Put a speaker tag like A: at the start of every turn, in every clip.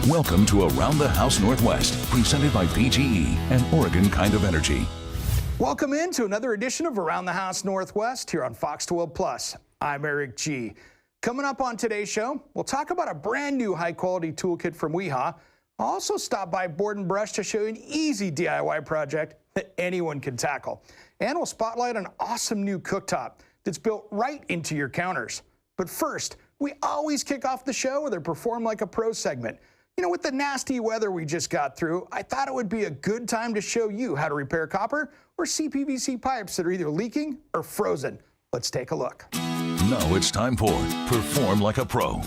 A: Welcome to Around the House Northwest, presented by PGE and Oregon Kind of Energy.
B: Welcome into another edition of Around the House Northwest here on Fox 12 Plus. I'm Eric G. Coming up on today's show, we'll talk about a brand new high-quality toolkit from Weha. I'll also stop by Board and Brush to show you an easy DIY project that anyone can tackle. And we'll spotlight an awesome new cooktop that's built right into your counters. But first, we always kick off the show with a Perform Like a Pro segment. You know, with the nasty weather we just got through, I thought it would be a good time to show you how to repair copper or CPVC pipes that are either leaking or frozen. Let's take a look.
A: Now it's time for Perform Like a Pro.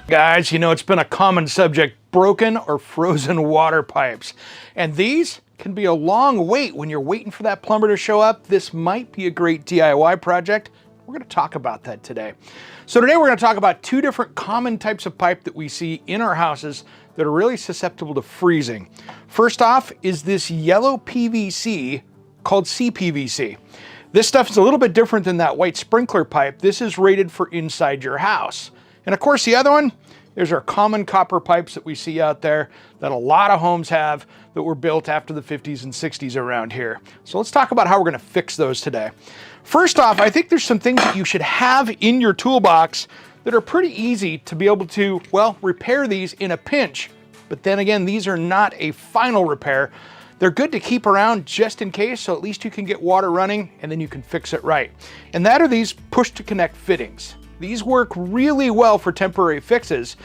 B: Guys, you know, it's been a common subject, broken or frozen water pipes. And these can be a long wait when you're waiting for that plumber to show up. This might be a great DIY project. We're going to talk about that today. So today we're going to talk about two different common types of pipe that we see in our houses that are really susceptible to freezing. First off is this yellow PVC called CPVC. This stuff is a little bit different than that white sprinkler pipe. This is rated for inside your house. And of course the other one, there's our common copper pipes that we see out there that a lot of homes have that were built after the 50s and 60s around here. So let's talk about how we're going to fix those today. First off, I think there's some things that you should have in your toolbox that are pretty easy to be able to, well, repair these in a pinch. But then again, these are not a final repair. They're good to keep around just in case, so at least you can get water running and then you can fix it right. And that are these push-to-connect fittings. These work really well for temporary fixes.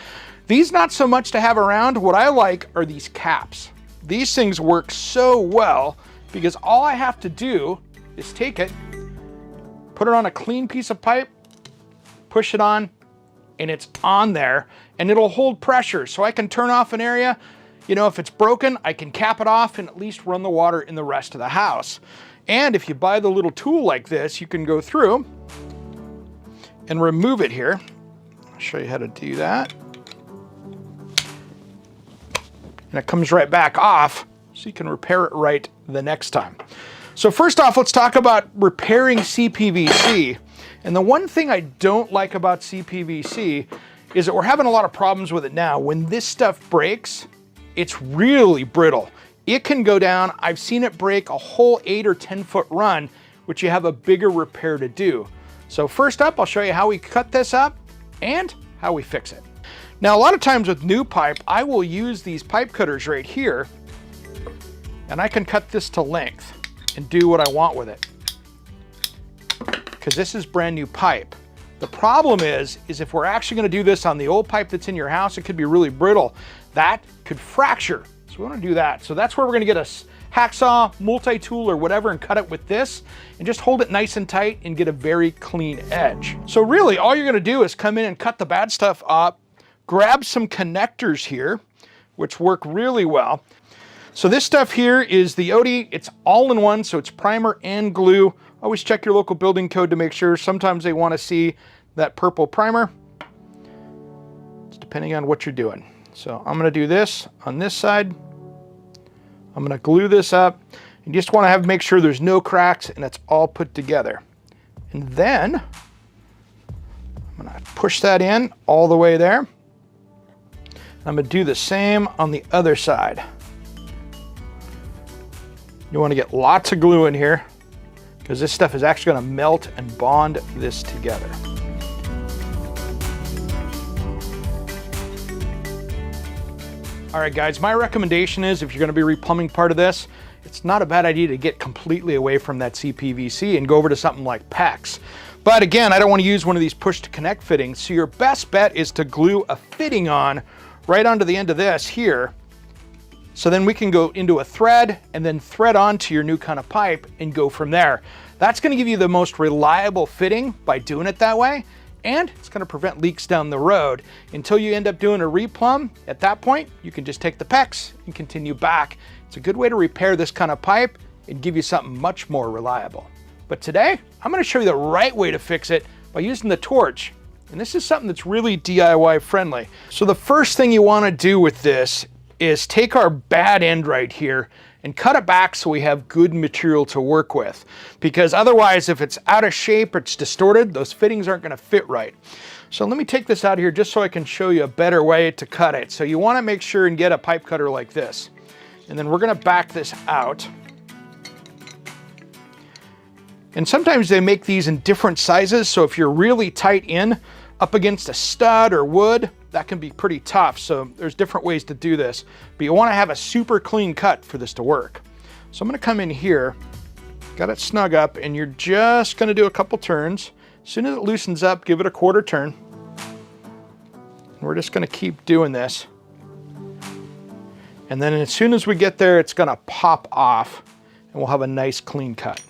B: These not so much to have around. What I like are these caps. These things work so well because all I have to do is take it, put it on a clean piece of pipe, push it on, and it's on there, and it'll hold pressure. So I can turn off an area. You know, if it's broken, I can cap it off and at least run the water in the rest of the house. And if you buy the little tool like this, you can go through and remove it here. I'll show you how to do that. And it comes right back off, so you can repair it right the next time. So first off, let's talk about repairing CPVC. And the one thing I don't like about CPVC is that we're having a lot of problems with it now. When this stuff breaks, it's really brittle. It can go down. I've seen it break a whole 8 or 10 foot run, which you have a bigger repair to do. So first up, I'll show you how we cut this up and how we fix it. Now, a lot of times with new pipe, I will use these pipe cutters right here, and I can cut this to length and do what I want with it, because this is brand new pipe. The problem is if we're actually going to do this on the old pipe that's in your house, it could be really brittle. That could fracture. So we want to do that. So that's where we're going to get a hacksaw, multi-tool, or whatever, and cut it with this, and just hold it nice and tight and get a very clean edge. So really, all you're going to do is come in and cut the bad stuff up, grab some connectors here, which work really well. So this stuff here is the OD. It's all in one, so it's primer and glue. Always check your local building code to make sure. Sometimes they want to see that purple primer. It's depending on what you're doing. So I'm going to do this on this side. I'm going to glue this up. You just want to make sure there's no cracks and it's all put together. And then I'm going to push that in all the way there. I'm going to do the same on the other side. You want to get lots of glue in here because this stuff is actually going to melt and bond this together. All right, guys, my recommendation is if you're going to be replumbing part of this, it's not a bad idea to get completely away from that CPVC and go over to something like PEX. But again, I don't want to use one of these push-to-connect fittings, so your best bet is to glue a fitting on right onto the end of this here. So then we can go into a thread and then thread onto your new kind of pipe and go from there. That's going to give you the most reliable fitting by doing it that way. And it's going to prevent leaks down the road until you end up doing a replumb. At that point, you can just take the PEX and continue back. It's a good way to repair this kind of pipe and give you something much more reliable. But today, I'm going to show you the right way to fix it by using the torch. And this is something that's really DIY friendly. So the first thing you want to do with this is take our bad end right here and cut it back so we have good material to work with. Because otherwise, if it's out of shape or it's distorted, those fittings aren't going to fit right. So let me take this out of here just so I can show you a better way to cut it. So you want to make sure and get a pipe cutter like this. And then we're going to back this out. And sometimes they make these in different sizes. So if you're really tight in up against a stud or wood, that can be pretty tough. So there's different ways to do this, but you want to have a super clean cut for this to work. So I'm going to come in here, got it snug up, and you're just going to do a couple turns. As soon as it loosens up, give it a quarter turn. And we're just going to keep doing this. And then as soon as we get there, it's going to pop off and we'll have a nice clean cut.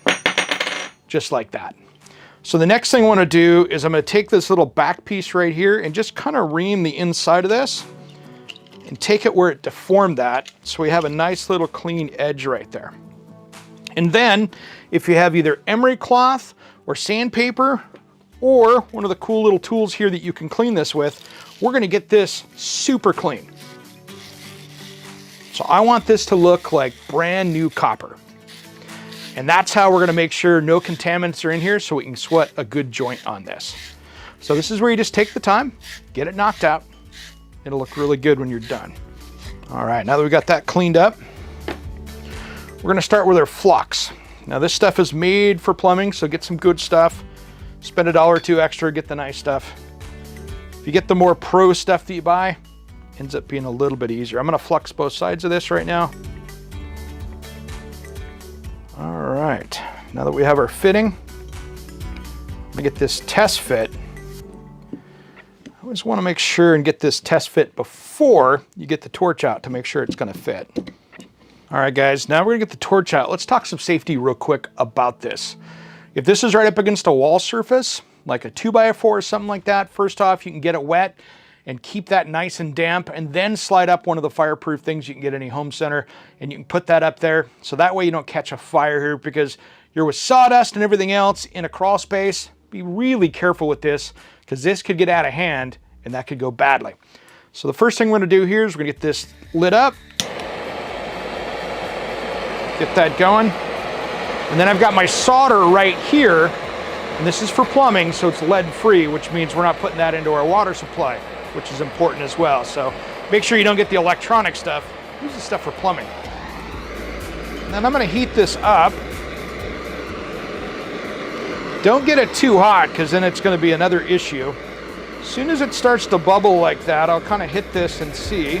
B: Just like that. So the next thing I want to do is I'm going to take this little back piece right here and just kind of ream the inside of this and take it where it deformed that, so we have a nice little clean edge right there. And then if you have either emery cloth or sandpaper or one of the cool little tools here that you can clean this with, we're going to get this super clean. So I want this to look like brand new copper. And that's how we're going to make sure no contaminants are in here, so we can sweat a good joint on this. So this is where you just take the time, get it knocked out. It'll look really good when you're done. All right, now that we got that cleaned up, we're going to start with our flux. Now this stuff is made for plumbing, so get some good stuff. Spend $1 or $2 extra, get the nice stuff. If you get the more pro stuff that you buy, ends up being a little bit easier. I'm going to flux both sides of this right now. All right, now that we have our fitting, I'm gonna get this test fit. I always wanna make sure and get this test fit before you get the torch out to make sure it's gonna fit. All right guys, now we're gonna get the torch out. Let's talk some safety real quick about this. If this is right up against a wall surface, like a 2x4 or something like that, first off, you can get it wet and keep that nice and damp, and then slide up one of the fireproof things you can get at any home center, and you can put that up there. So that way you don't catch a fire here, because you're with sawdust and everything else in a crawl space. Be really careful with this, because this could get out of hand and that could go badly. So the first thing we're gonna do here is we're gonna get this lit up. Get that going. And then I've got my solder right here, and this is for plumbing, so it's lead free, which means we're not putting that into our water supply, which is important as well. So make sure you don't get the electronic stuff. Use the stuff for plumbing. And then I'm gonna heat this up. Don't get it too hot, because then it's gonna be another issue. As soon as it starts to bubble like that, I'll kind of hit this and see.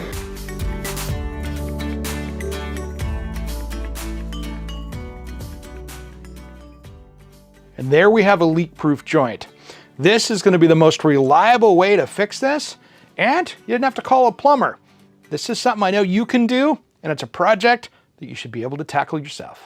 B: And there we have a leak-proof joint. This is going to be the most reliable way to fix this, and you didn't have to call a plumber. This is something I know you can do, and it's a project that you should be able to tackle yourself.